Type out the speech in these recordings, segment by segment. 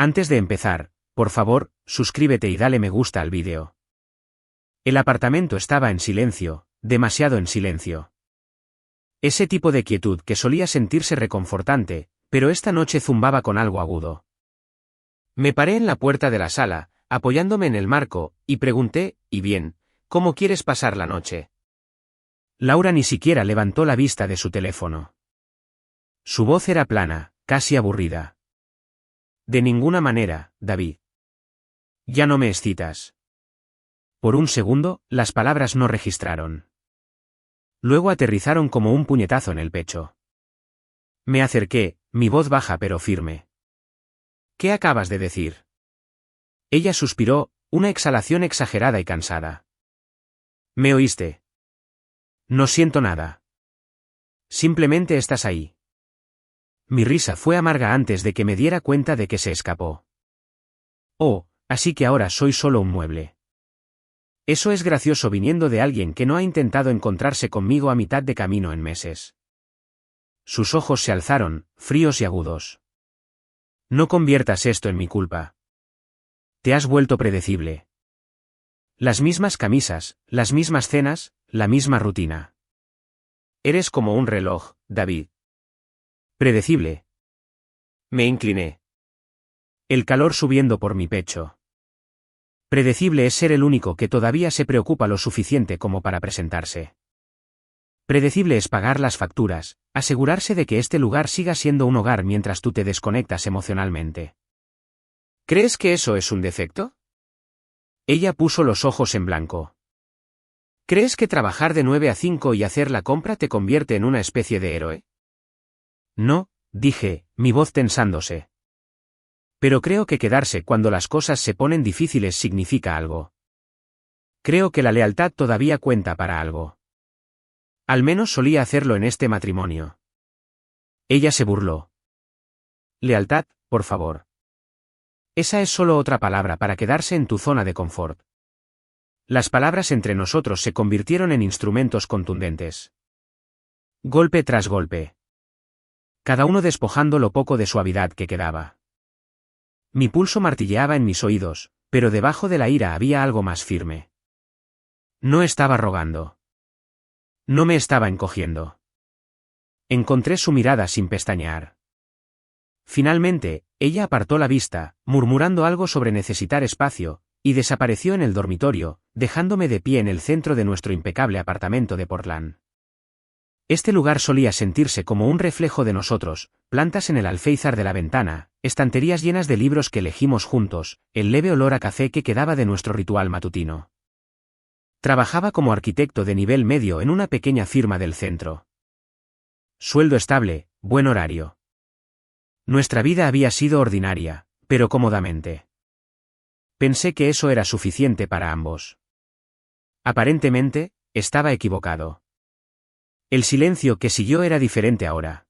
Antes de empezar, por favor, suscríbete y dale me gusta al vídeo. El apartamento estaba en silencio, demasiado en silencio. Ese tipo de quietud que solía sentirse reconfortante, pero esta noche zumbaba con algo agudo. Me paré en la puerta de la sala, apoyándome en el marco, y pregunté, ¿y bien, cómo quieres pasar la noche? Laura ni siquiera levantó la vista de su teléfono. Su voz era plana, casi aburrida. De ninguna manera, David. Ya no me excitas. Por un segundo, las palabras no registraron. Luego aterrizaron como un puñetazo en el pecho. Me acerqué, mi voz baja pero firme. ¿Qué acabas de decir? Ella suspiró, una exhalación exagerada y cansada. ¿Me oíste? No siento nada. Simplemente estás ahí. Mi risa fue amarga antes de que me diera cuenta de que se escapó. Oh, así que ahora soy solo un mueble. Eso es gracioso viniendo de alguien que no ha intentado encontrarse conmigo a mitad de camino en meses. Sus ojos se alzaron, fríos y agudos. No conviertas esto en mi culpa. Te has vuelto predecible. Las mismas camisas, las mismas cenas, la misma rutina. Eres como un reloj, David. Predecible. Me incliné. El calor subiendo por mi pecho. Predecible es ser el único que todavía se preocupa lo suficiente como para presentarse. Predecible es pagar las facturas, asegurarse de que este lugar siga siendo un hogar mientras tú te desconectas emocionalmente. ¿Crees que eso es un defecto? Ella puso los ojos en blanco. ¿Crees que trabajar de 9 a 5 y hacer la compra te convierte en una especie de héroe? No, dije, mi voz tensándose. Pero creo que quedarse cuando las cosas se ponen difíciles significa algo. Creo que la lealtad todavía cuenta para algo. Al menos solía hacerlo en este matrimonio. Ella se burló. Lealtad, por favor. Esa es solo otra palabra para quedarse en tu zona de confort. Las palabras entre nosotros se convirtieron en instrumentos contundentes. Golpe tras golpe. Cada uno despojando lo poco de suavidad que quedaba. Mi pulso martilleaba en mis oídos, pero debajo de la ira había algo más firme. No estaba rogando. No me estaba encogiendo. Encontré su mirada sin pestañear. Finalmente, ella apartó la vista, murmurando algo sobre necesitar espacio, y desapareció en el dormitorio, dejándome de pie en el centro de nuestro impecable apartamento de Portland. Este lugar solía sentirse como un reflejo de nosotros, plantas en el alféizar de la ventana, estanterías llenas de libros que elegimos juntos, el leve olor a café que quedaba de nuestro ritual matutino. Trabajaba como arquitecto de nivel medio en una pequeña firma del centro. Sueldo estable, buen horario. Nuestra vida había sido ordinaria, pero cómodamente. Pensé que eso era suficiente para ambos. Aparentemente, estaba equivocado. El silencio que siguió era diferente ahora.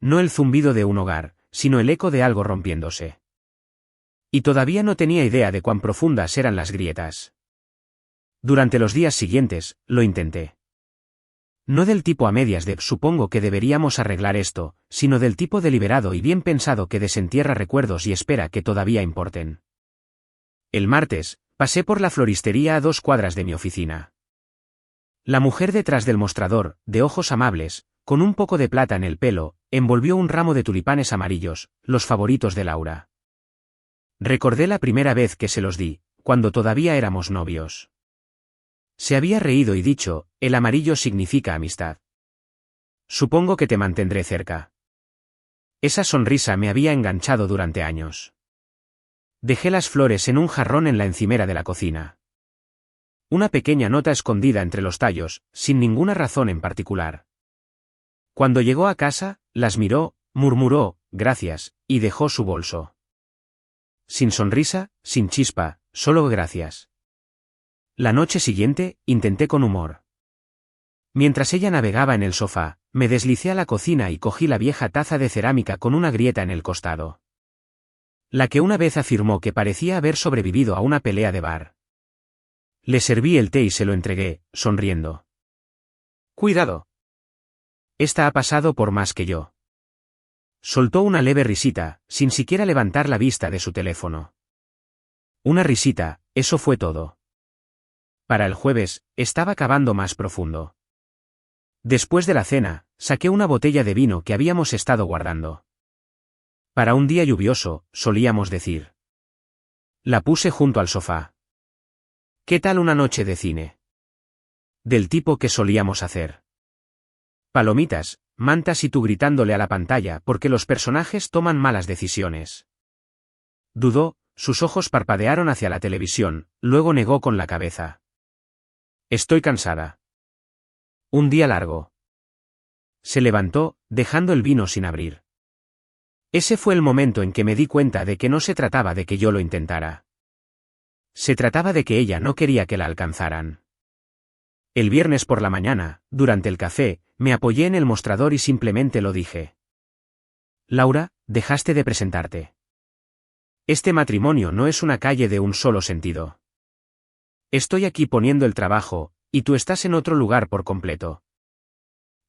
No el zumbido de un hogar, sino el eco de algo rompiéndose. Y todavía no tenía idea de cuán profundas eran las grietas. Durante los días siguientes, lo intenté. No del tipo a medias de supongo que deberíamos arreglar esto, sino del tipo deliberado y bien pensado que desentierra recuerdos y espera que todavía importen. El martes, pasé por la floristería a 2 cuadras de mi oficina. La mujer detrás del mostrador, de ojos amables, con un poco de plata en el pelo, envolvió un ramo de tulipanes amarillos, los favoritos de Laura. Recordé la primera vez que se los di, cuando todavía éramos novios. Se había reído y dicho, el amarillo significa amistad. Supongo que te mantendré cerca. Esa sonrisa me había enganchado durante años. Dejé las flores en un jarrón en la encimera de la cocina. Una pequeña nota escondida entre los tallos, sin ninguna razón en particular. Cuando llegó a casa, las miró, murmuró, gracias, y dejó su bolso. Sin sonrisa, sin chispa, solo gracias. La noche siguiente, intenté con humor. Mientras ella navegaba en el sofá, me deslicé a la cocina y cogí la vieja taza de cerámica con una grieta en el costado. La que una vez afirmó que parecía haber sobrevivido a una pelea de bar. Le serví el té y se lo entregué, sonriendo. Cuidado. Esta ha pasado por más que yo. Soltó una leve risita, sin siquiera levantar la vista de su teléfono. Una risita, eso fue todo. Para el jueves, estaba cavando más profundo. Después de la cena, saqué una botella de vino que habíamos estado guardando. Para un día lluvioso, solíamos decir. La puse junto al sofá. ¿Qué tal una noche de cine? Del tipo que solíamos hacer. Palomitas, mantas y tú gritándole a la pantalla porque los personajes toman malas decisiones. Dudó, sus ojos parpadearon hacia la televisión, luego negó con la cabeza. Estoy cansada. Un día largo. Se levantó, dejando el vino sin abrir. Ese fue el momento en que me di cuenta de que no se trataba de que yo lo intentara. Se trataba de que ella no quería que la alcanzaran. El viernes por la mañana, durante el café, me apoyé en el mostrador y simplemente lo dije. Laura, dejaste de presentarte. Este matrimonio no es una calle de un solo sentido. Estoy aquí poniendo el trabajo, y tú estás en otro lugar por completo.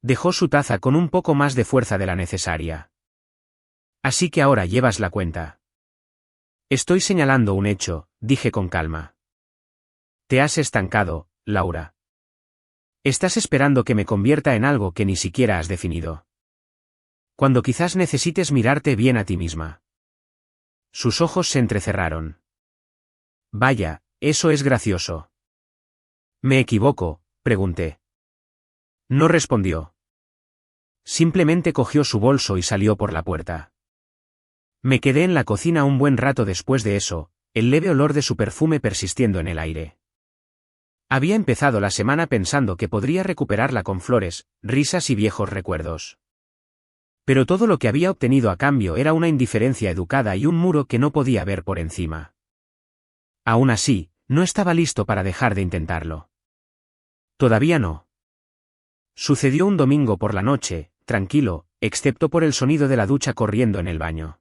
Dejó su taza con un poco más de fuerza de la necesaria. Así que ahora llevas la cuenta. Estoy señalando un hecho, dije con calma. Te has estancado, Laura. Estás esperando que me convierta en algo que ni siquiera has definido. Cuando quizás necesites mirarte bien a ti misma. Sus ojos se entrecerraron. Vaya, eso es gracioso. ¿Me equivoco?, pregunté. No respondió. Simplemente cogió su bolso y salió por la puerta. Me quedé en la cocina un buen rato después de eso, el leve olor de su perfume persistiendo en el aire. Había empezado la semana pensando que podría recuperarla con flores, risas y viejos recuerdos. Pero todo lo que había obtenido a cambio era una indiferencia educada y un muro que no podía ver por encima. Aún así, no estaba listo para dejar de intentarlo. Todavía no. Sucedió un domingo por la noche, tranquilo, excepto por el sonido de la ducha corriendo en el baño.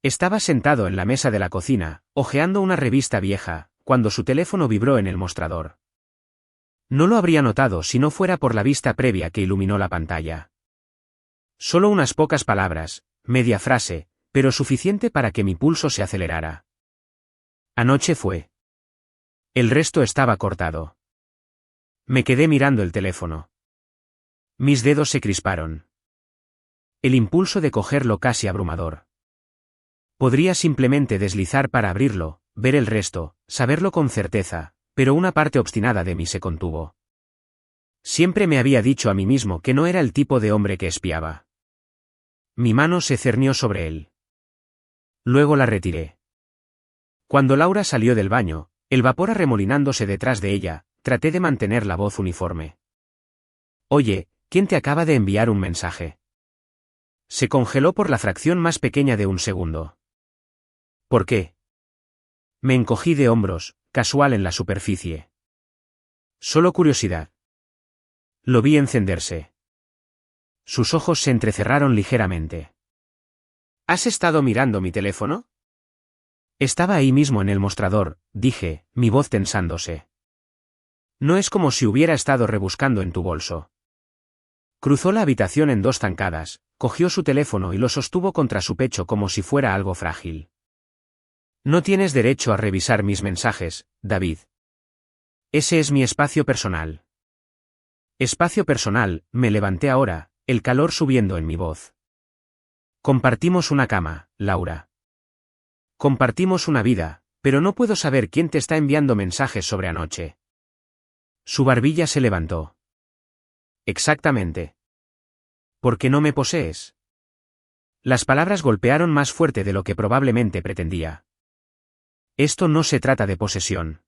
Estaba sentado en la mesa de la cocina, hojeando una revista vieja, cuando su teléfono vibró en el mostrador. No lo habría notado si no fuera por la vista previa que iluminó la pantalla. Solo unas pocas palabras, media frase, pero suficiente para que mi pulso se acelerara. Anoche fue. El resto estaba cortado. Me quedé mirando el teléfono. Mis dedos se crisparon. El impulso de cogerlo casi abrumador. Podría simplemente deslizar para abrirlo, ver el resto, saberlo con certeza, pero una parte obstinada de mí se contuvo. Siempre me había dicho a mí mismo que no era el tipo de hombre que espiaba. Mi mano se cernió sobre él. Luego la retiré. Cuando Laura salió del baño, el vapor arremolinándose detrás de ella, traté de mantener la voz uniforme. Oye, ¿quién te acaba de enviar un mensaje? Se congeló por la fracción más pequeña de un segundo. ¿Por qué? Me encogí de hombros, casual en la superficie. Solo curiosidad. Lo vi encenderse. Sus ojos se entrecerraron ligeramente. ¿Has estado mirando mi teléfono? Estaba ahí mismo en el mostrador, dije, mi voz tensándose. No es como si hubiera estado rebuscando en tu bolso. Cruzó la habitación en dos zancadas, cogió su teléfono y lo sostuvo contra su pecho como si fuera algo frágil. No tienes derecho a revisar mis mensajes, David. Ese es mi espacio personal. Espacio personal, me levanté ahora, el calor subiendo en mi voz. Compartimos una cama, Laura. Compartimos una vida, pero no puedo saber quién te está enviando mensajes sobre anoche. Su barbilla se levantó. Exactamente. ¿Por qué no me posees? Las palabras golpearon más fuerte de lo que probablemente pretendía. Esto no se trata de posesión.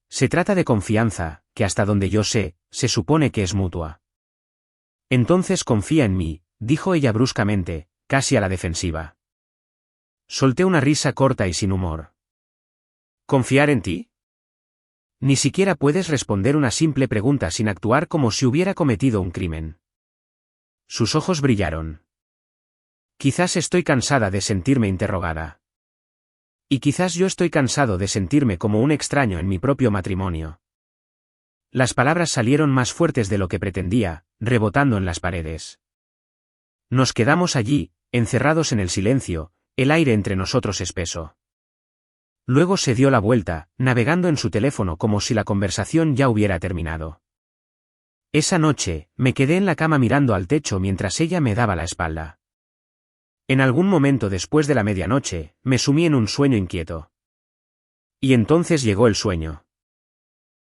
Se trata de confianza, que hasta donde yo sé, se supone que es mutua. Entonces confía en mí, dijo ella bruscamente, casi a la defensiva. Solté una risa corta y sin humor. ¿Confiar en ti? Ni siquiera puedes responder una simple pregunta sin actuar como si hubiera cometido un crimen. Sus ojos brillaron. Quizás estoy cansada de sentirme interrogada. Y quizás yo estoy cansado de sentirme como un extraño en mi propio matrimonio. Las palabras salieron más fuertes de lo que pretendía, rebotando en las paredes. Nos quedamos allí, encerrados en el silencio, el aire entre nosotros espeso. Luego se dio la vuelta, navegando en su teléfono como si la conversación ya hubiera terminado. Esa noche, me quedé en la cama mirando al techo mientras ella me daba la espalda. En algún momento después de la medianoche, me sumí en un sueño inquieto. Y entonces llegó el sueño.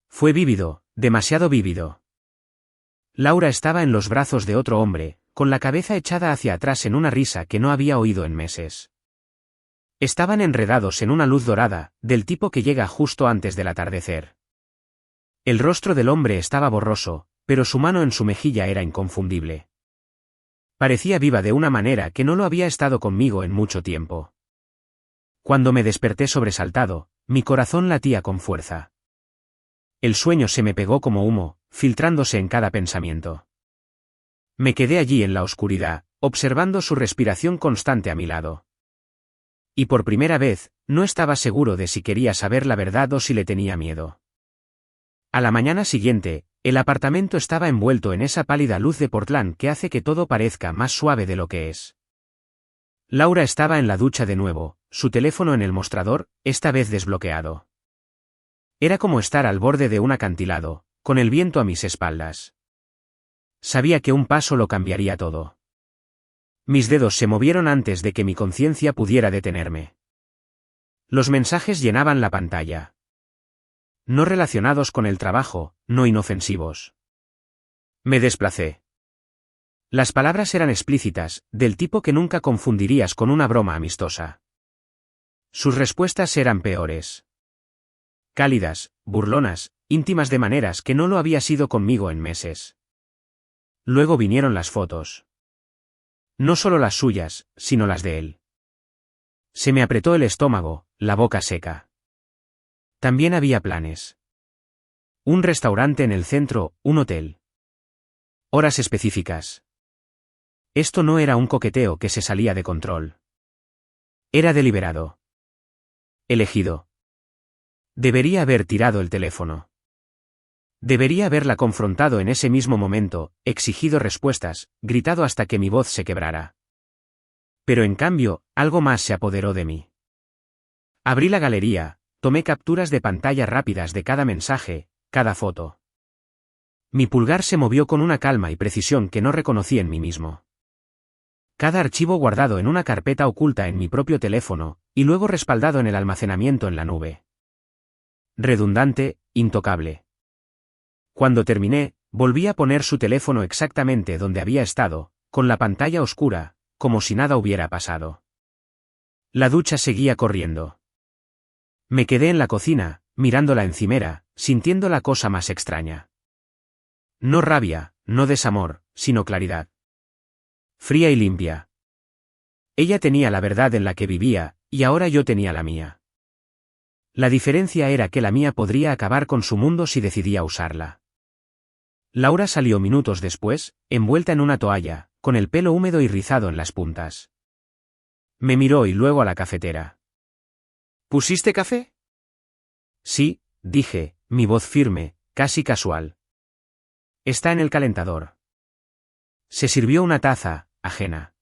Fue vívido, demasiado vívido. Laura estaba en los brazos de otro hombre, con la cabeza echada hacia atrás en una risa que no había oído en meses. Estaban enredados en una luz dorada, del tipo que llega justo antes del atardecer. El rostro del hombre estaba borroso, pero su mano en su mejilla era inconfundible. Parecía viva de una manera que no lo había estado conmigo en mucho tiempo. Cuando me desperté sobresaltado, mi corazón latía con fuerza. El sueño se me pegó como humo, filtrándose en cada pensamiento. Me quedé allí en la oscuridad, observando su respiración constante a mi lado. Y por primera vez, no estaba seguro de si quería saber la verdad o si le tenía miedo. A la mañana siguiente, el apartamento estaba envuelto en esa pálida luz de Portland que hace que todo parezca más suave de lo que es. Laura estaba en la ducha de nuevo, su teléfono en el mostrador, esta vez desbloqueado. Era como estar al borde de un acantilado, con el viento a mis espaldas. Sabía que un paso lo cambiaría todo. Mis dedos se movieron antes de que mi conciencia pudiera detenerme. Los mensajes llenaban la pantalla. No relacionados con el trabajo, no inofensivos. Me desplacé. Las palabras eran explícitas, del tipo que nunca confundirías con una broma amistosa. Sus respuestas eran peores. Cálidas, burlonas, íntimas de maneras que no lo había sido conmigo en meses. Luego vinieron las fotos. No solo las suyas, sino las de él. Se me apretó el estómago, la boca seca. También había planes. Un restaurante en el centro, un hotel. Horas específicas. Esto no era un coqueteo que se salía de control. Era deliberado. Elegido. Debería haber tirado el teléfono. Debería haberla confrontado en ese mismo momento, exigido respuestas, gritado hasta que mi voz se quebrara. Pero en cambio, algo más se apoderó de mí. Abrí la galería, tomé capturas de pantalla rápidas de cada mensaje, cada foto. Mi pulgar se movió con una calma y precisión que no reconocí en mí mismo. Cada archivo guardado en una carpeta oculta en mi propio teléfono, y luego respaldado en el almacenamiento en la nube. Redundante, intocable. Cuando terminé, volví a poner su teléfono exactamente donde había estado, con la pantalla oscura, como si nada hubiera pasado. La ducha seguía corriendo. Me quedé en la cocina, mirando la encimera, sintiendo la cosa más extraña. No rabia, no desamor, sino claridad. Fría y limpia. Ella tenía la verdad en la que vivía, y ahora yo tenía la mía. La diferencia era que la mía podría acabar con su mundo si decidía usarla. Laura salió minutos después, envuelta en una toalla, con el pelo húmedo y rizado en las puntas. Me miró y luego a la cafetera. ¿Pusiste café? Sí, dije, mi voz firme, casi casual. Está en el calentador. Se sirvió una taza, ajena.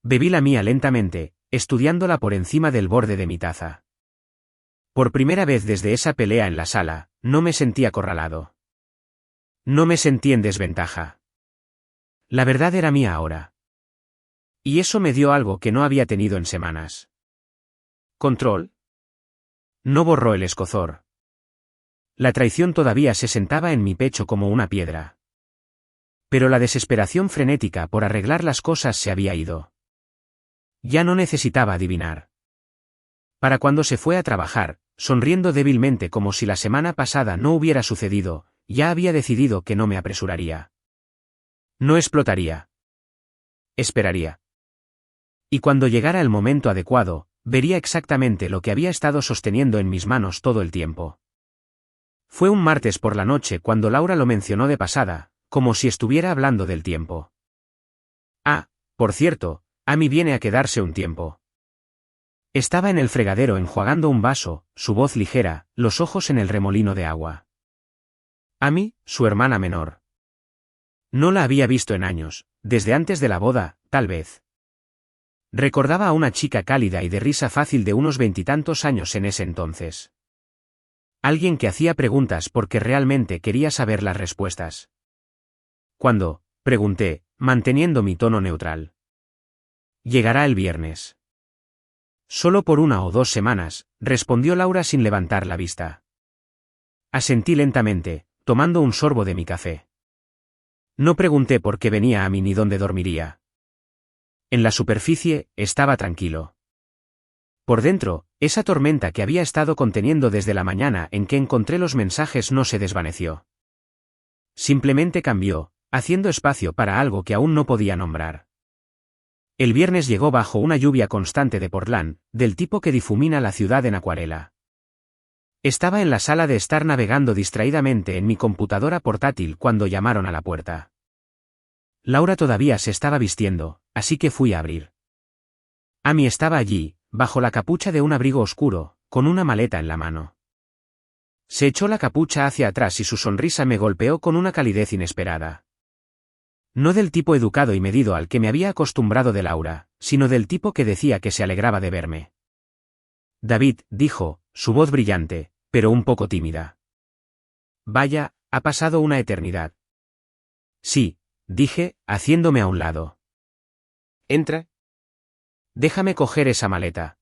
Bebí la mía lentamente, estudiándola por encima del borde de mi taza. Por primera vez desde esa pelea en la sala, no me sentí acorralado. No me sentí en desventaja. La verdad era mía ahora. Y eso me dio algo que no había tenido en semanas. ¿Control? No borró el escozor. La traición todavía se sentaba en mi pecho como una piedra. Pero la desesperación frenética por arreglar las cosas se había ido. Ya no necesitaba adivinar. Para cuando se fue a trabajar, sonriendo débilmente como si la semana pasada no hubiera sucedido, ya había decidido que no me apresuraría. No explotaría. Esperaría. Y cuando llegara el momento adecuado, vería exactamente lo que había estado sosteniendo en mis manos todo el tiempo. Fue un martes por la noche cuando Laura lo mencionó de pasada, como si estuviera hablando del tiempo. Ah, por cierto, Amy viene a quedarse un tiempo. Estaba en el fregadero enjuagando un vaso, su voz ligera, los ojos en el remolino de agua. Amy, su hermana menor. No la había visto en años, desde antes de la boda, tal vez. Recordaba a una chica cálida y de risa fácil de unos 20 años en ese entonces. Alguien que hacía preguntas porque realmente quería saber las respuestas. ¿Cuándo?, pregunté, manteniendo mi tono neutral. Llegará el viernes. Solo por 1 o 2 semanas, respondió Laura sin levantar la vista. Asentí lentamente, tomando un sorbo de mi café. No pregunté por qué venía a mí ni dónde dormiría. En la superficie, estaba tranquilo. Por dentro, esa tormenta que había estado conteniendo desde la mañana en que encontré los mensajes no se desvaneció. Simplemente cambió, haciendo espacio para algo que aún no podía nombrar. El viernes llegó bajo una lluvia constante de Portland, del tipo que difumina la ciudad en acuarela. Estaba en la sala de estar navegando distraídamente en mi computadora portátil cuando llamaron a la puerta. Laura todavía se estaba vistiendo, así que fui a abrir. Amy estaba allí, bajo la capucha de un abrigo oscuro, con una maleta en la mano. Se echó la capucha hacia atrás y su sonrisa me golpeó con una calidez inesperada. No del tipo educado y medido al que me había acostumbrado de Laura, sino del tipo que decía que se alegraba de verme. David, dijo, su voz brillante, pero un poco tímida. Vaya, ha pasado una eternidad. Sí, dije, haciéndome a un lado. Entra. Déjame coger esa maleta.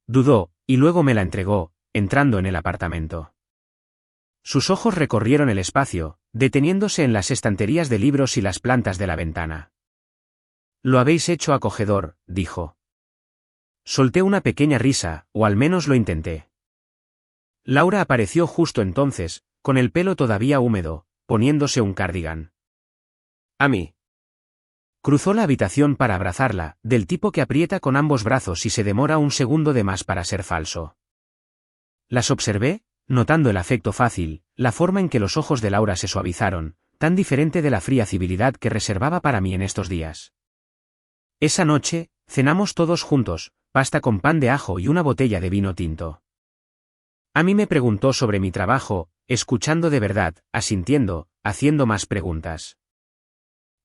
Dudó, y luego me la entregó, entrando en el apartamento. Sus ojos recorrieron el espacio, deteniéndose en las estanterías de libros y las plantas de la ventana. Lo habéis hecho acogedor, dijo. Solté una pequeña risa, o al menos lo intenté. Laura apareció justo entonces, con el pelo todavía húmedo, poniéndose un cardigan. Amy. Cruzó la habitación para abrazarla, del tipo que aprieta con ambos brazos y se demora un segundo de más para ser falso. Las observé, notando el afecto fácil, la forma en que los ojos de Laura se suavizaron, tan diferente de la fría civilidad que reservaba para mí en estos días. Esa noche, cenamos todos juntos, pasta con pan de ajo y una botella de vino tinto. Amy me preguntó sobre mi trabajo, escuchando de verdad, asintiendo, haciendo más preguntas.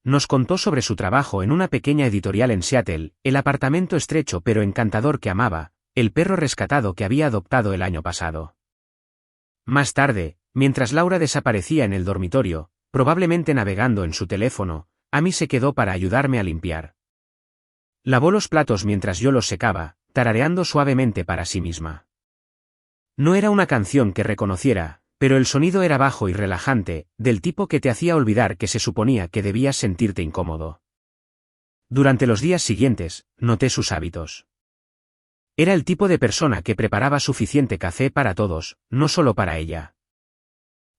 Nos contó sobre su trabajo en una pequeña editorial en Seattle, el apartamento estrecho pero encantador que amaba, el perro rescatado que había adoptado el año pasado. Más tarde, mientras Laura desaparecía en el dormitorio, probablemente navegando en su teléfono, Amy se quedó para ayudarme a limpiar. Lavó los platos mientras yo los secaba, tarareando suavemente para sí misma. No era una canción que reconociera, pero el sonido era bajo y relajante, del tipo que te hacía olvidar que se suponía que debías sentirte incómodo. Durante los días siguientes, noté sus hábitos. Era el tipo de persona que preparaba suficiente café para todos, no solo para ella.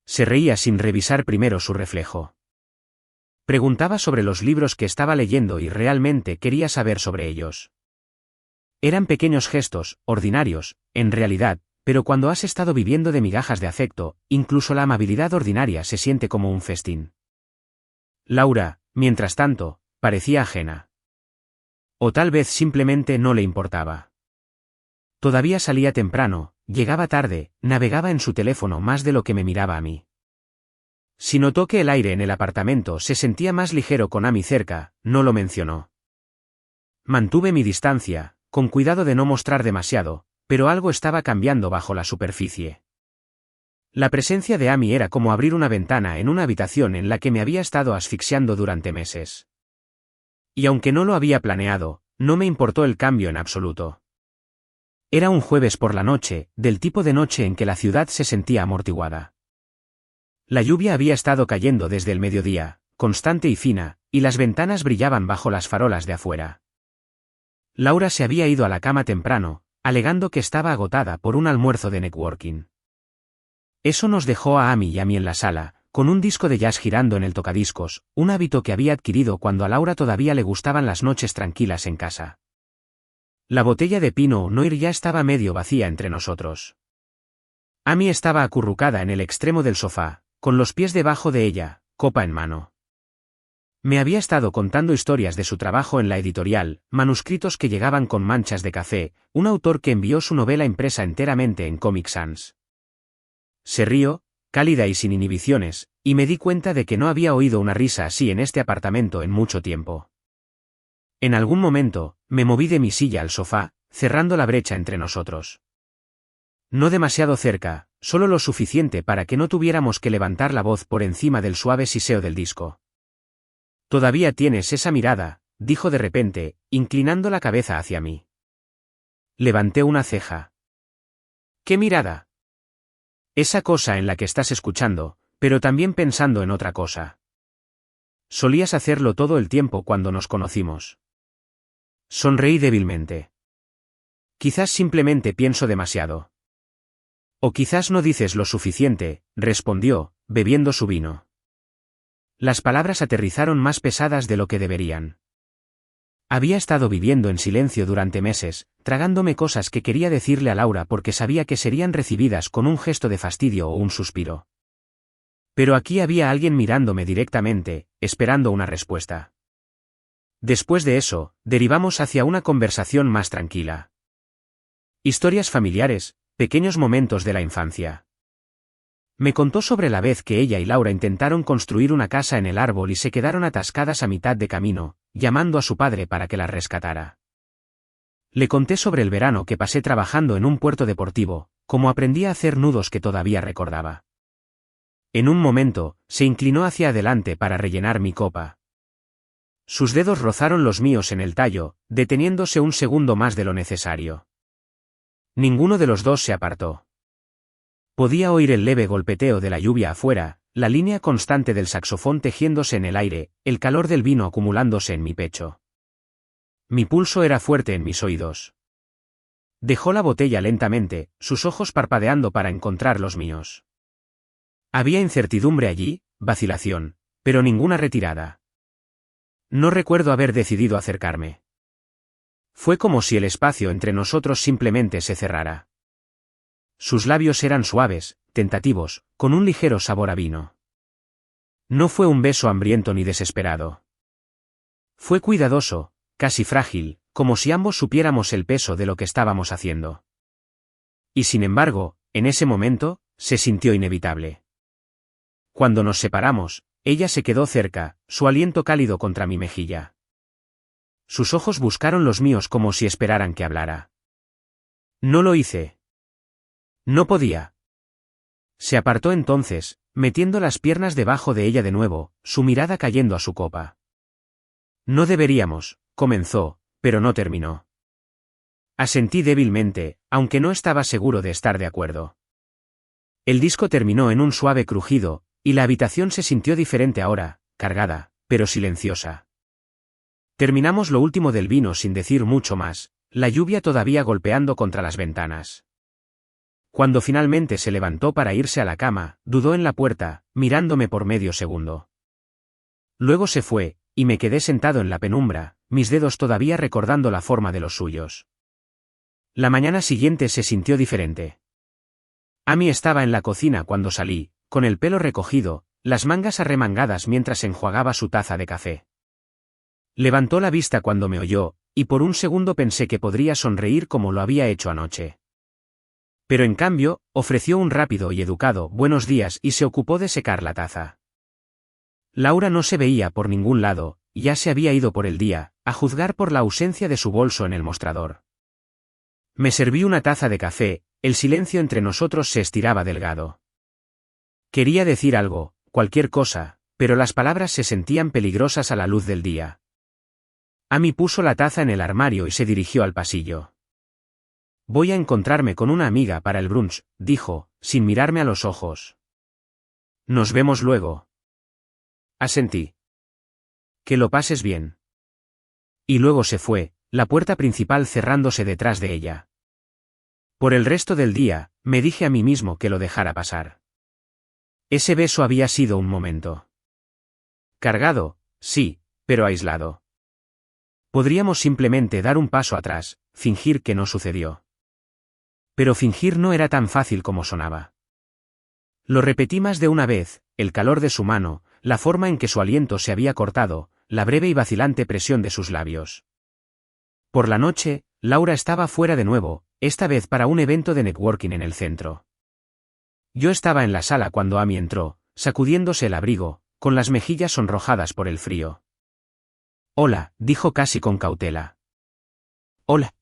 Se reía sin revisar primero su reflejo. Preguntaba sobre los libros que estaba leyendo y realmente quería saber sobre ellos. Eran pequeños gestos, ordinarios, en realidad, pero cuando has estado viviendo de migajas de afecto, incluso la amabilidad ordinaria se siente como un festín. Laura, mientras tanto, parecía ajena. O tal vez simplemente no le importaba. Todavía salía temprano, llegaba tarde, navegaba en su teléfono más de lo que me miraba a mí. Si notó que el aire en el apartamento se sentía más ligero con Amy cerca, no lo mencionó. Mantuve mi distancia, con cuidado de no mostrar demasiado, pero algo estaba cambiando bajo la superficie. La presencia de Amy era como abrir una ventana en una habitación en la que me había estado asfixiando durante meses. Y aunque no lo había planeado, no me importó el cambio en absoluto. Era un jueves por la noche, del tipo de noche en que la ciudad se sentía amortiguada. La lluvia había estado cayendo desde el mediodía, constante y fina, y las ventanas brillaban bajo las farolas de afuera. Laura se había ido a la cama temprano, alegando que estaba agotada por un almuerzo de networking. Eso nos dejó a Amy y a mí en la sala, con un disco de jazz girando en el tocadiscos, un hábito que había adquirido cuando a Laura todavía le gustaban las noches tranquilas en casa. La botella de Pinot Noir ya estaba medio vacía entre nosotros. Amy estaba acurrucada en el extremo del sofá, con los pies debajo de ella, copa en mano. Me había estado contando historias de su trabajo en la editorial, manuscritos que llegaban con manchas de café, un autor que envió su novela impresa enteramente en Comic Sans. Se rió, cálida y sin inhibiciones, y me di cuenta de que no había oído una risa así en este apartamento en mucho tiempo. En algún momento, me moví de mi silla al sofá, cerrando la brecha entre nosotros. No demasiado cerca, solo lo suficiente para que no tuviéramos que levantar la voz por encima del suave siseo del disco. «Todavía tienes esa mirada», dijo de repente, inclinando la cabeza hacia mí. Levanté una ceja. «¿Qué mirada?» «Esa cosa en la que estás escuchando, pero también pensando en otra cosa. Solías hacerlo todo el tiempo cuando nos conocimos». Sonreí débilmente. «Quizás simplemente pienso demasiado». «O quizás no dices lo suficiente», respondió, bebiendo su vino. Las palabras aterrizaron más pesadas de lo que deberían. Había estado viviendo en silencio durante meses, tragándome cosas que quería decirle a Laura porque sabía que serían recibidas con un gesto de fastidio o un suspiro. Pero aquí había alguien mirándome directamente, esperando una respuesta. Después de eso, derivamos hacia una conversación más tranquila. Historias familiares, pequeños momentos de la infancia. Me contó sobre la vez que ella y Laura intentaron construir una casa en el árbol y se quedaron atascadas a mitad de camino, llamando a su padre para que las rescatara. Le conté sobre el verano que pasé trabajando en un puerto deportivo, cómo aprendí a hacer nudos que todavía recordaba. En un momento, se inclinó hacia adelante para rellenar mi copa. Sus dedos rozaron los míos en el tallo, deteniéndose un segundo más de lo necesario. Ninguno de los dos se apartó. Podía oír el leve golpeteo de la lluvia afuera, la línea constante del saxofón tejiéndose en el aire, el calor del vino acumulándose en mi pecho. Mi pulso era fuerte en mis oídos. Dejó la botella lentamente, sus ojos parpadeando para encontrar los míos. Había incertidumbre allí, vacilación, pero ninguna retirada. No recuerdo haber decidido acercarme. Fue como si el espacio entre nosotros simplemente se cerrara. Sus labios eran suaves, tentativos, con un ligero sabor a vino. No fue un beso hambriento ni desesperado. Fue cuidadoso, casi frágil, como si ambos supiéramos el peso de lo que estábamos haciendo. Y sin embargo, en ese momento, se sintió inevitable. Cuando nos separamos, ella se quedó cerca, su aliento cálido contra mi mejilla. Sus ojos buscaron los míos como si esperaran que hablara. No lo hice. No podía. Se apartó entonces, metiendo las piernas debajo de ella de nuevo, su mirada cayendo a su copa. No deberíamos, comenzó, pero no terminó. Asentí débilmente, aunque no estaba seguro de estar de acuerdo. El disco terminó en un suave crujido, y la habitación se sintió diferente ahora, cargada, pero silenciosa. Terminamos lo último del vino sin decir mucho más, la lluvia todavía golpeando contra las ventanas. Cuando finalmente se levantó para irse a la cama, dudó en la puerta, mirándome por medio segundo. Luego se fue, y me quedé sentado en la penumbra, mis dedos todavía recordando la forma de los suyos. La mañana siguiente se sintió diferente. Amy estaba en la cocina cuando salí, con el pelo recogido, las mangas arremangadas mientras enjuagaba su taza de café. Levantó la vista cuando me oyó, y por un segundo pensé que podría sonreír como lo había hecho anoche. Pero en cambio, ofreció un rápido y educado «buenos días» y se ocupó de secar la taza. Laura no se veía por ningún lado, ya se había ido por el día, a juzgar por la ausencia de su bolso en el mostrador. Me serví una taza de café, el silencio entre nosotros se estiraba delgado. Quería decir algo, cualquier cosa, pero las palabras se sentían peligrosas a la luz del día. Amy puso la taza en el armario y se dirigió al pasillo. «Voy a encontrarme con una amiga para el brunch», dijo, sin mirarme a los ojos. «Nos vemos luego». Asentí. «Que lo pases bien». Y luego se fue, la puerta principal cerrándose detrás de ella. Por el resto del día, me dije a mí mismo que lo dejara pasar. Ese beso había sido un momento. Cargado, sí, pero aislado. Podríamos simplemente dar un paso atrás, fingir que no sucedió. Pero fingir no era tan fácil como sonaba. Lo repetí más de una vez, el calor de su mano, la forma en que su aliento se había cortado, la breve y vacilante presión de sus labios. Por la noche, Laura estaba fuera de nuevo, esta vez para un evento de networking en el centro. Yo estaba en la sala cuando Amy entró, sacudiéndose el abrigo, con las mejillas sonrojadas por el frío. Hola, dijo casi con cautela. Hola.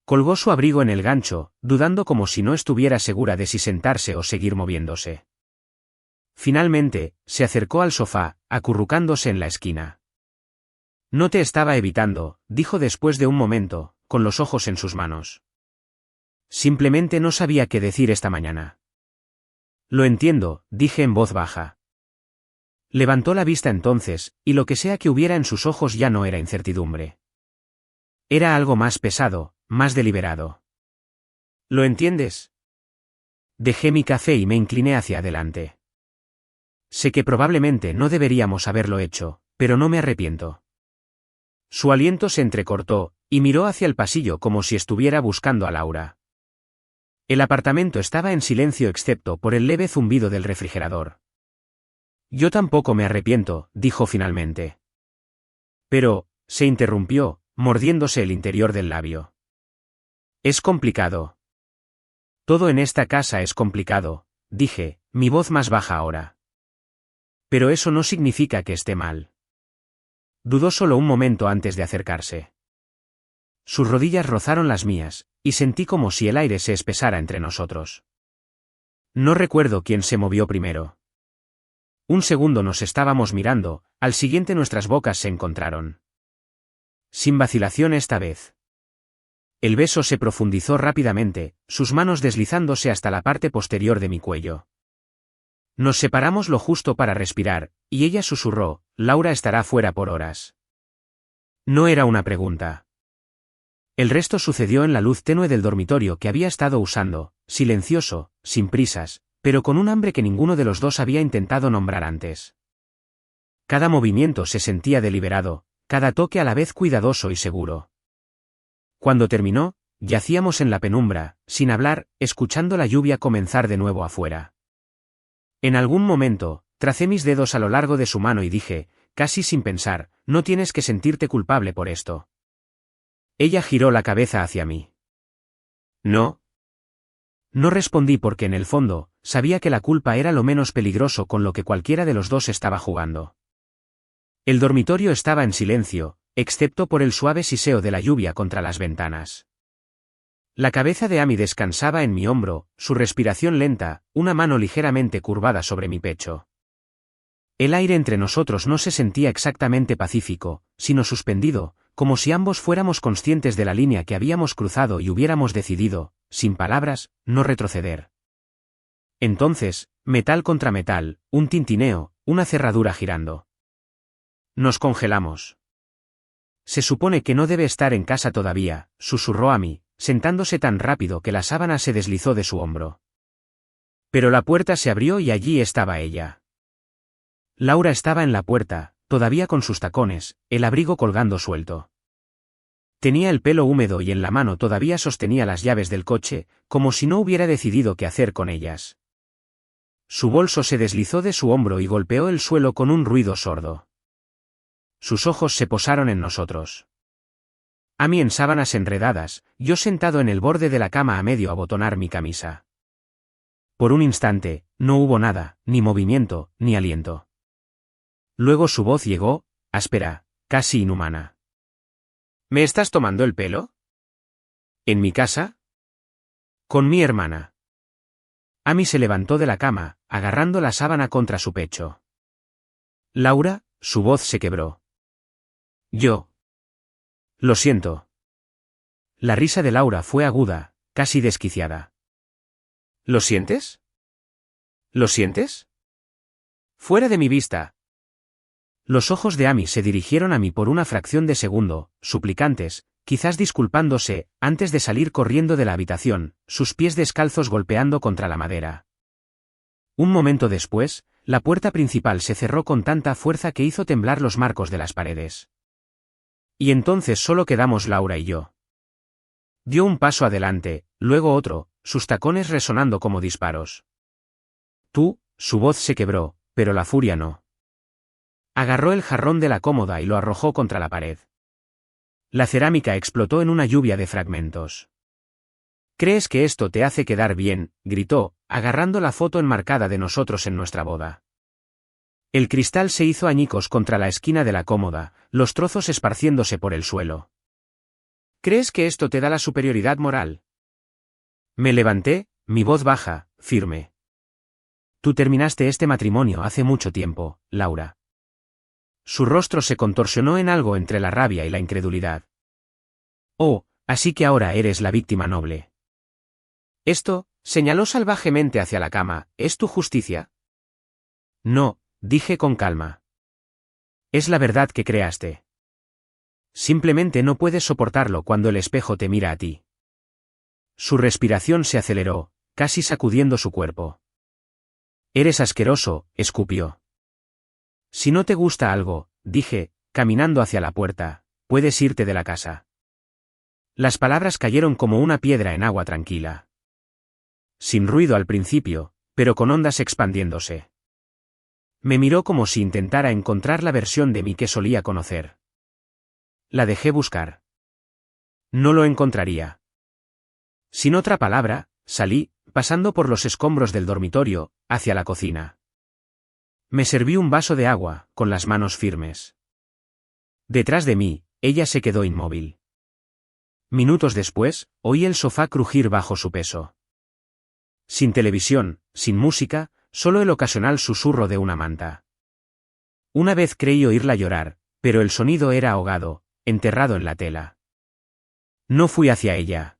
Colgó su abrigo en el gancho, dudando como si no estuviera segura de si sentarse o seguir moviéndose. Finalmente, se acercó al sofá, acurrucándose en la esquina. No te estaba evitando, dijo después de un momento, con los ojos en sus manos. Simplemente no sabía qué decir esta mañana. Lo entiendo, dije en voz baja. Levantó la vista entonces, y lo que sea que hubiera en sus ojos ya no era incertidumbre. Era algo más pesado, más deliberado. ¿Lo entiendes? Dejé mi café y me incliné hacia adelante. Sé que probablemente no deberíamos haberlo hecho, pero no me arrepiento. Su aliento se entrecortó, y miró hacia el pasillo como si estuviera buscando a Laura. El apartamento estaba en silencio excepto por el leve zumbido del refrigerador. Yo tampoco me arrepiento, dijo finalmente. Pero, se interrumpió, mordiéndose el interior del labio. Es complicado. Todo en esta casa es complicado, dije, mi voz más baja ahora. Pero eso no significa que esté mal. Dudó solo un momento antes de acercarse. Sus rodillas rozaron las mías, y sentí como si el aire se espesara entre nosotros. No recuerdo quién se movió primero. Un segundo nos estábamos mirando, al siguiente nuestras bocas se encontraron. Sin vacilación esta vez. El beso se profundizó rápidamente, sus manos deslizándose hasta la parte posterior de mi cuello. Nos separamos lo justo para respirar, y ella susurró, Laura estará fuera por horas. No era una pregunta. El resto sucedió en la luz tenue del dormitorio que había estado usando, silencioso, sin prisas, pero con un hambre que ninguno de los dos había intentado nombrar antes. Cada movimiento se sentía deliberado, cada toque a la vez cuidadoso y seguro. Cuando terminó, yacíamos en la penumbra, sin hablar, escuchando la lluvia comenzar de nuevo afuera. En algún momento, tracé mis dedos a lo largo de su mano y dije, casi sin pensar, no tienes que sentirte culpable por esto. Ella giró la cabeza hacia mí. No. No respondí porque en el fondo, sabía que la culpa era lo menos peligroso con lo que cualquiera de los dos estaba jugando. El dormitorio estaba en silencio, excepto por el suave siseo de la lluvia contra las ventanas. La cabeza de Amy descansaba en mi hombro, su respiración lenta, una mano ligeramente curvada sobre mi pecho. El aire entre nosotros no se sentía exactamente pacífico, sino suspendido, como si ambos fuéramos conscientes de la línea que habíamos cruzado y hubiéramos decidido, sin palabras, no retroceder. Entonces, metal contra metal, un tintineo, una cerradura girando. Nos congelamos. Se supone que no debe estar en casa todavía, susurró Amy, sentándose tan rápido que la sábana se deslizó de su hombro. Pero la puerta se abrió y allí estaba ella. Laura estaba en la puerta, todavía con sus tacones, el abrigo colgando suelto. Tenía el pelo húmedo y en la mano todavía sostenía las llaves del coche, como si no hubiera decidido qué hacer con ellas. Su bolso se deslizó de su hombro y golpeó el suelo con un ruido sordo. Sus ojos se posaron en nosotros. Amy en sábanas enredadas, yo sentado en el borde de la cama a medio abotonar mi camisa. Por un instante, no hubo nada, ni movimiento, ni aliento. Luego su voz llegó, áspera, casi inhumana. ¿Me estás tomando el pelo? ¿En mi casa? Con mi hermana. Amy se levantó de la cama, agarrando la sábana contra su pecho. Laura, su voz se quebró. Yo. Lo siento. La risa de Laura fue aguda, casi desquiciada. ¿Lo sientes? ¿Lo sientes? Fuera de mi vista. Los ojos de Amy se dirigieron a mí por una fracción de segundo, suplicantes, quizás disculpándose, antes de salir corriendo de la habitación, sus pies descalzos golpeando contra la madera. Un momento después, la puerta principal se cerró con tanta fuerza que hizo temblar los marcos de las paredes. Y entonces solo quedamos Laura y yo. Dio un paso adelante, luego otro, sus tacones resonando como disparos. Tú, su voz se quebró, pero la furia no. Agarró el jarrón de la cómoda y lo arrojó contra la pared. La cerámica explotó en una lluvia de fragmentos. ¿Crees que esto te hace quedar bien?, gritó, agarrando la foto enmarcada de nosotros en nuestra boda. El cristal se hizo añicos contra la esquina de la cómoda, los trozos esparciéndose por el suelo. ¿Crees que esto te da la superioridad moral? Me levanté, mi voz baja, firme. Tú terminaste este matrimonio hace mucho tiempo, Laura. Su rostro se contorsionó en algo entre la rabia y la incredulidad. Oh, así que ahora eres la víctima noble. Esto, señaló salvajemente hacia la cama, ¿es tu justicia? No, dije con calma. Es la verdad que creaste. Simplemente no puedes soportarlo cuando el espejo te mira a ti. Su respiración se aceleró, casi sacudiendo su cuerpo. Eres asqueroso, escupió. Si no te gusta algo, dije, caminando hacia la puerta, puedes irte de la casa. Las palabras cayeron como una piedra en agua tranquila. Sin ruido al principio, pero con ondas expandiéndose. Me miró como si intentara encontrar la versión de mí que solía conocer. La dejé buscar. No lo encontraría. Sin otra palabra, salí, pasando por los escombros del dormitorio, hacia la cocina. Me serví un vaso de agua, con las manos firmes. Detrás de mí, ella se quedó inmóvil. Minutos después, oí el sofá crujir bajo su peso. Sin televisión, sin música, solo el ocasional susurro de una manta. Una vez creí oírla llorar, pero el sonido era ahogado, enterrado en la tela. No fui hacia ella.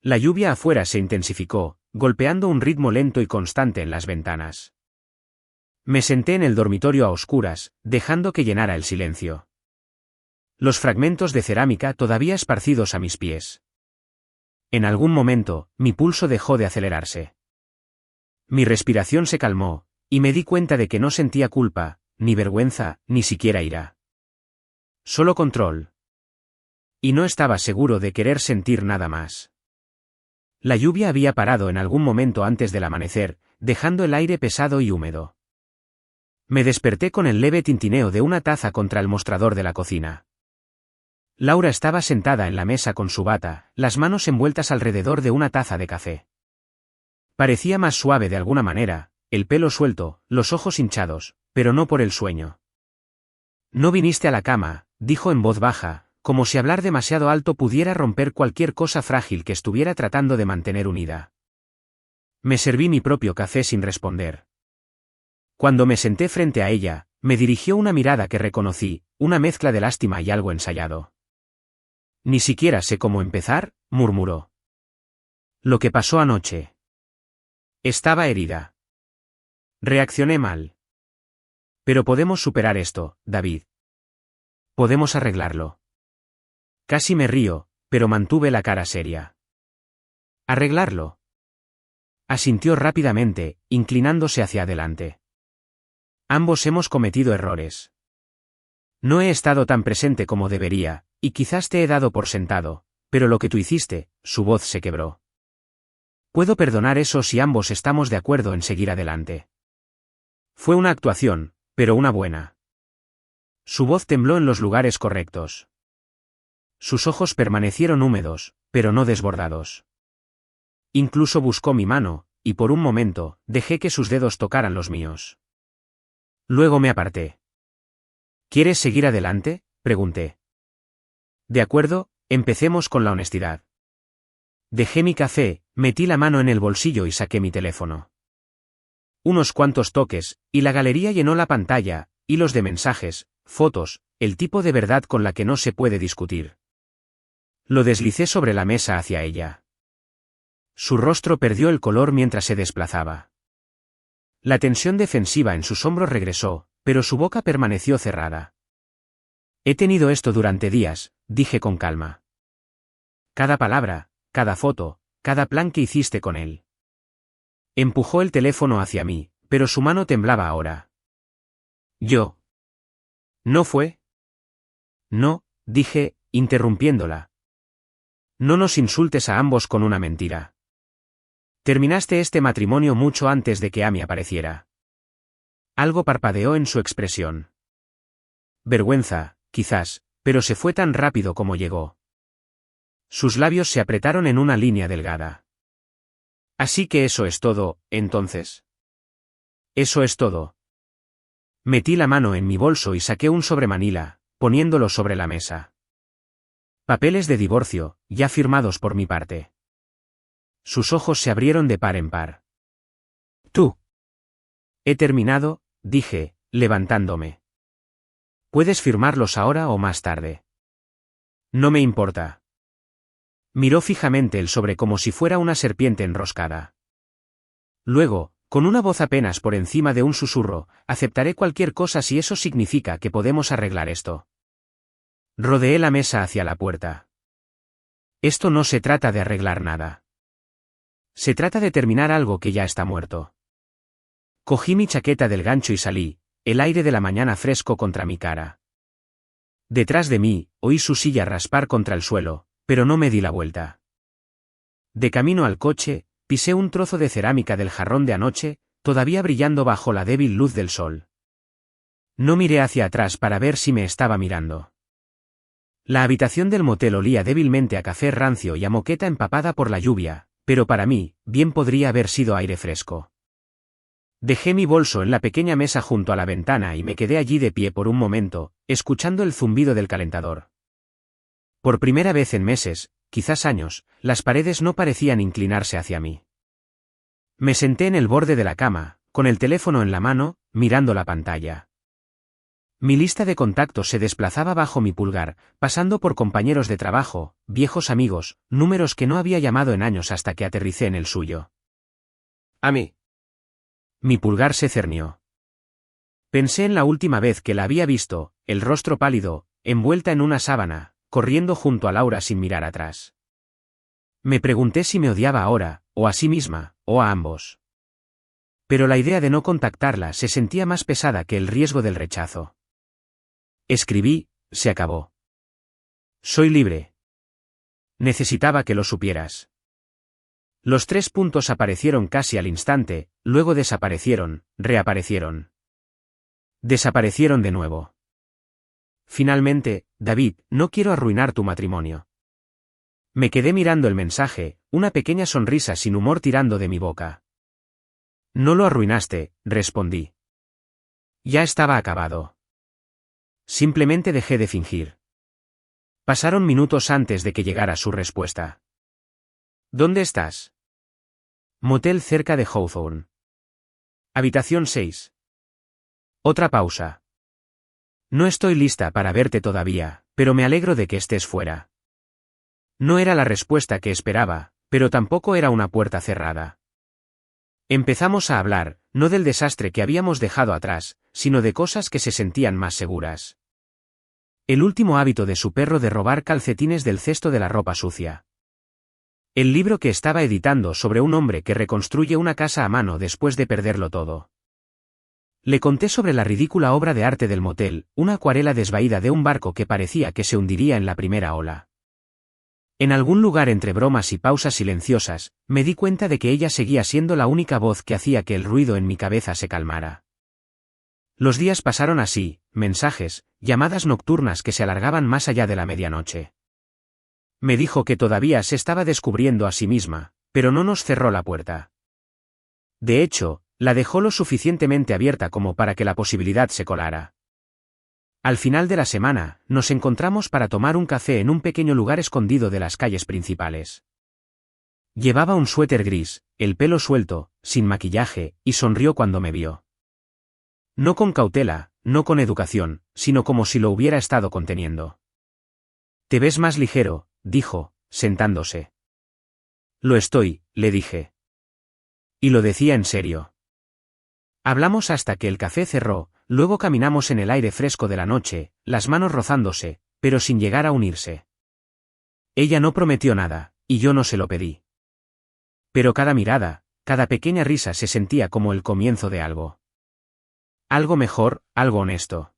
La lluvia afuera se intensificó, golpeando un ritmo lento y constante en las ventanas. Me senté en el dormitorio a oscuras, dejando que llenara el silencio. Los fragmentos de cerámica todavía esparcidos a mis pies. En algún momento, mi pulso dejó de acelerarse. Mi respiración se calmó, y me di cuenta de que no sentía culpa, ni vergüenza, ni siquiera ira. Solo control. Y no estaba seguro de querer sentir nada más. La lluvia había parado en algún momento antes del amanecer, dejando el aire pesado y húmedo. Me desperté con el leve tintineo de una taza contra el mostrador de la cocina. Laura estaba sentada en la mesa con su bata, las manos envueltas alrededor de una taza de café. Parecía más suave de alguna manera, el pelo suelto, los ojos hinchados, pero no por el sueño. No viniste a la cama, dijo en voz baja, como si hablar demasiado alto pudiera romper cualquier cosa frágil que estuviera tratando de mantener unida. Me serví mi propio café sin responder. Cuando me senté frente a ella, me dirigió una mirada que reconocí, una mezcla de lástima y algo ensayado. Ni siquiera sé cómo empezar, murmuró. Lo que pasó anoche. Estaba herida. Reaccioné mal. Pero podemos superar esto, David. Podemos arreglarlo. Casi me río, pero mantuve la cara seria. ¿Arreglarlo? Asintió rápidamente, inclinándose hacia adelante. Ambos hemos cometido errores. No he estado tan presente como debería, y quizás te he dado por sentado, pero lo que tú hiciste, su voz se quebró. Puedo perdonar eso si ambos estamos de acuerdo en seguir adelante. Fue una actuación, pero una buena. Su voz tembló en los lugares correctos. Sus ojos permanecieron húmedos, pero no desbordados. Incluso buscó mi mano, y por un momento, dejé que sus dedos tocaran los míos. Luego me aparté. ¿Quieres seguir adelante?, pregunté. De acuerdo, empecemos con la honestidad. Dejé mi café, metí la mano en el bolsillo y saqué mi teléfono. Unos cuantos toques, y la galería llenó la pantalla, hilos de mensajes, fotos, el tipo de verdad con la que no se puede discutir. Lo deslicé sobre la mesa hacia ella. Su rostro perdió el color mientras se desplazaba. La tensión defensiva en sus hombros regresó, pero su boca permaneció cerrada. He tenido esto durante días, dije con calma. Cada palabra, cada foto, cada plan que hiciste con él. Empujó el teléfono hacia mí, pero su mano temblaba ahora. ¿Yo? ¿No fue? No, dije, interrumpiéndola. No nos insultes a ambos con una mentira. Terminaste este matrimonio mucho antes de que Amy apareciera. Algo parpadeó en su expresión. Vergüenza, quizás, pero se fue tan rápido como llegó. Sus labios se apretaron en una línea delgada. Así que eso es todo, entonces. Eso es todo. Metí la mano en mi bolso y saqué un sobre manila, poniéndolo sobre la mesa. Papeles de divorcio, ya firmados por mi parte. Sus ojos se abrieron de par en par. Tú. He terminado, dije, levantándome. Puedes firmarlos ahora o más tarde. No me importa. Miró fijamente el sobre como si fuera una serpiente enroscada. Luego, con una voz apenas por encima de un susurro, aceptaré cualquier cosa si eso significa que podemos arreglar esto. Rodeé la mesa hacia la puerta. Esto no se trata de arreglar nada. Se trata de terminar algo que ya está muerto. Cogí mi chaqueta del gancho y salí, el aire de la mañana fresco contra mi cara. Detrás de mí, oí su silla raspar contra el suelo, pero no me di la vuelta. De camino al coche, pisé un trozo de cerámica del jarrón de anoche, todavía brillando bajo la débil luz del sol. No miré hacia atrás para ver si me estaba mirando. La habitación del motel olía débilmente a café rancio y a moqueta empapada por la lluvia, pero para mí, bien podría haber sido aire fresco. Dejé mi bolso en la pequeña mesa junto a la ventana y me quedé allí de pie por un momento, escuchando el zumbido del calentador. Por primera vez en meses, quizás años, las paredes no parecían inclinarse hacia mí. Me senté en el borde de la cama, con el teléfono en la mano, mirando la pantalla. Mi lista de contactos se desplazaba bajo mi pulgar, pasando por compañeros de trabajo, viejos amigos, números que no había llamado en años hasta que aterricé en el suyo. A mí. Mi pulgar se cernió. Pensé en la última vez que la había visto, el rostro pálido, envuelta en una sábana, corriendo junto a Laura sin mirar atrás. Me pregunté si me odiaba ahora, o a sí misma, o a ambos. Pero la idea de no contactarla se sentía más pesada que el riesgo del rechazo. Escribí, se acabó. Soy libre. Necesitaba que lo supieras. Los 3 puntos aparecieron casi al instante, luego desaparecieron, reaparecieron. Desaparecieron de nuevo. Finalmente, David, no quiero arruinar tu matrimonio. Me quedé mirando el mensaje, una pequeña sonrisa sin humor tirando de mi boca. No lo arruinaste, respondí. Ya estaba acabado. Simplemente dejé de fingir. Pasaron minutos antes de que llegara su respuesta. ¿Dónde estás? Motel cerca de Hawthorne. Habitación 6. Otra pausa. No estoy lista para verte todavía, pero me alegro de que estés fuera. No era la respuesta que esperaba, pero tampoco era una puerta cerrada. Empezamos a hablar, no del desastre que habíamos dejado atrás, sino de cosas que se sentían más seguras. El último hábito de su perro de robar calcetines del cesto de la ropa sucia. El libro que estaba editando sobre un hombre que reconstruye una casa a mano después de perderlo todo. Le conté sobre la ridícula obra de arte del motel, una acuarela desvaída de un barco que parecía que se hundiría en la primera ola. En algún lugar entre bromas y pausas silenciosas, me di cuenta de que ella seguía siendo la única voz que hacía que el ruido en mi cabeza se calmara. Los días pasaron así, mensajes, llamadas nocturnas que se alargaban más allá de la medianoche. Me dijo que todavía se estaba descubriendo a sí misma, pero no nos cerró la puerta. De hecho, la dejó lo suficientemente abierta como para que la posibilidad se colara. Al final de la semana, nos encontramos para tomar un café en un pequeño lugar escondido de las calles principales. Llevaba un suéter gris, el pelo suelto, sin maquillaje, y sonrió cuando me vio. No con cautela, no con educación, sino como si lo hubiera estado conteniendo. Te ves más ligero, dijo, sentándose. Lo estoy, le dije. Y lo decía en serio. Hablamos hasta que el café cerró, luego caminamos en el aire fresco de la noche, las manos rozándose, pero sin llegar a unirse. Ella no prometió nada, y yo no se lo pedí. Pero cada mirada, cada pequeña risa se sentía como el comienzo de algo. Algo mejor, algo honesto.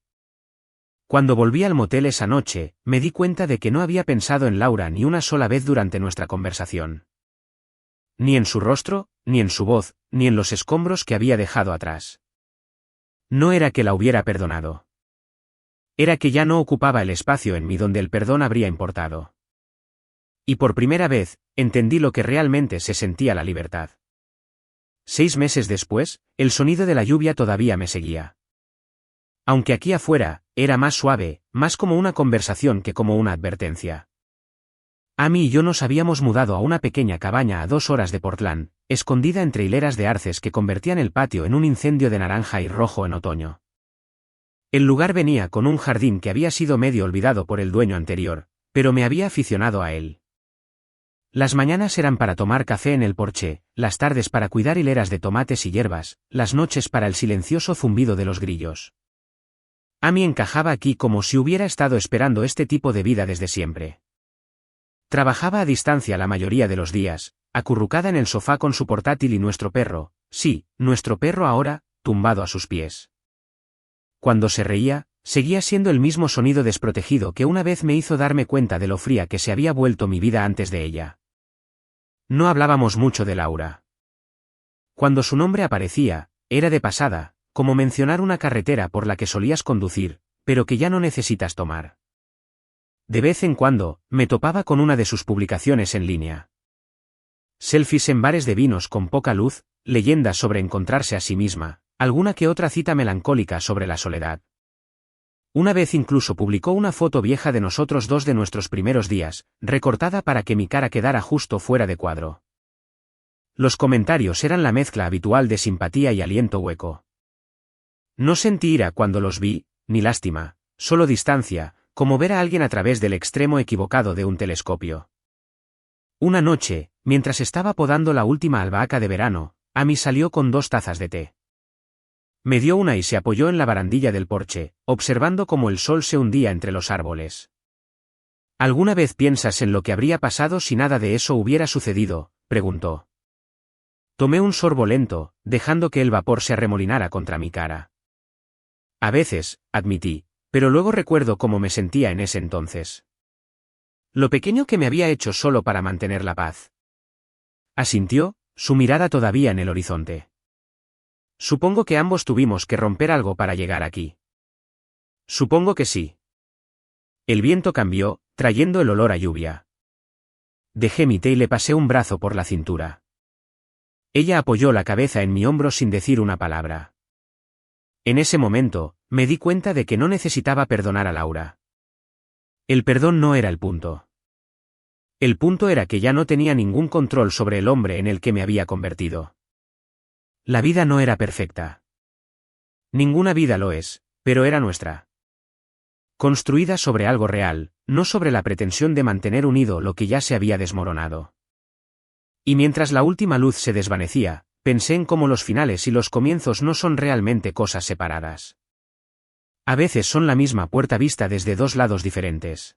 Cuando volví al motel esa noche, me di cuenta de que no había pensado en Laura ni una sola vez durante nuestra conversación. Ni en su rostro, ni en su voz, ni en los escombros que había dejado atrás. No era que la hubiera perdonado. Era que ya no ocupaba el espacio en mí donde el perdón habría importado. Y por primera vez, entendí lo que realmente se sentía la libertad. 6 meses después, el sonido de la lluvia todavía me seguía. Aunque aquí afuera, era más suave, más como una conversación que como una advertencia. Amy y yo nos habíamos mudado a una pequeña cabaña a 2 horas de Portland, escondida entre hileras de arces que convertían el patio en un incendio de naranja y rojo en otoño. El lugar venía con un jardín que había sido medio olvidado por el dueño anterior, pero me había aficionado a él. Las mañanas eran para tomar café en el porche, las tardes para cuidar hileras de tomates y hierbas, las noches para el silencioso zumbido de los grillos. Amy encajaba aquí como si hubiera estado esperando este tipo de vida desde siempre. Trabajaba a distancia la mayoría de los días, acurrucada en el sofá con su portátil y nuestro perro, sí, nuestro perro ahora, tumbado a sus pies. Cuando se reía, seguía siendo el mismo sonido desprotegido que una vez me hizo darme cuenta de lo fría que se había vuelto mi vida antes de ella. No hablábamos mucho de Laura. Cuando su nombre aparecía, era de pasada, como mencionar una carretera por la que solías conducir, pero que ya no necesitas tomar. De vez en cuando, me topaba con una de sus publicaciones en línea. Selfies en bares de vinos con poca luz, leyendas sobre encontrarse a sí misma, alguna que otra cita melancólica sobre la soledad. Una vez incluso publicó una foto vieja de nosotros dos de nuestros primeros días, recortada para que mi cara quedara justo fuera de cuadro. Los comentarios eran la mezcla habitual de simpatía y aliento hueco. No sentí ira cuando los vi, ni lástima, solo distancia, como ver a alguien a través del extremo equivocado de un telescopio. Una noche, mientras estaba podando la última albahaca de verano, Amy salió con 2 tazas de té. Me dio una y se apoyó en la barandilla del porche, observando cómo el sol se hundía entre los árboles. ¿Alguna vez piensas en lo que habría pasado si nada de eso hubiera sucedido?, preguntó. Tomé un sorbo lento, dejando que el vapor se arremolinara contra mi cara. A veces, admití, pero luego recuerdo cómo me sentía en ese entonces. Lo pequeño que me había hecho solo para mantener la paz. Asintió, su mirada todavía en el horizonte. Supongo que ambos tuvimos que romper algo para llegar aquí. Supongo que sí. El viento cambió, trayendo el olor a lluvia. Dejé mi té y le pasé un brazo por la cintura. Ella apoyó la cabeza en mi hombro sin decir una palabra. En ese momento, me di cuenta de que no necesitaba perdonar a Laura. El perdón no era el punto. El punto era que ya no tenía ningún control sobre el hombre en el que me había convertido. La vida no era perfecta. Ninguna vida lo es, pero era nuestra. Construida sobre algo real, no sobre la pretensión de mantener unido lo que ya se había desmoronado. Y mientras la última luz se desvanecía, pensé en cómo los finales y los comienzos no son realmente cosas separadas. A veces son la misma puerta vista desde 2 lados diferentes.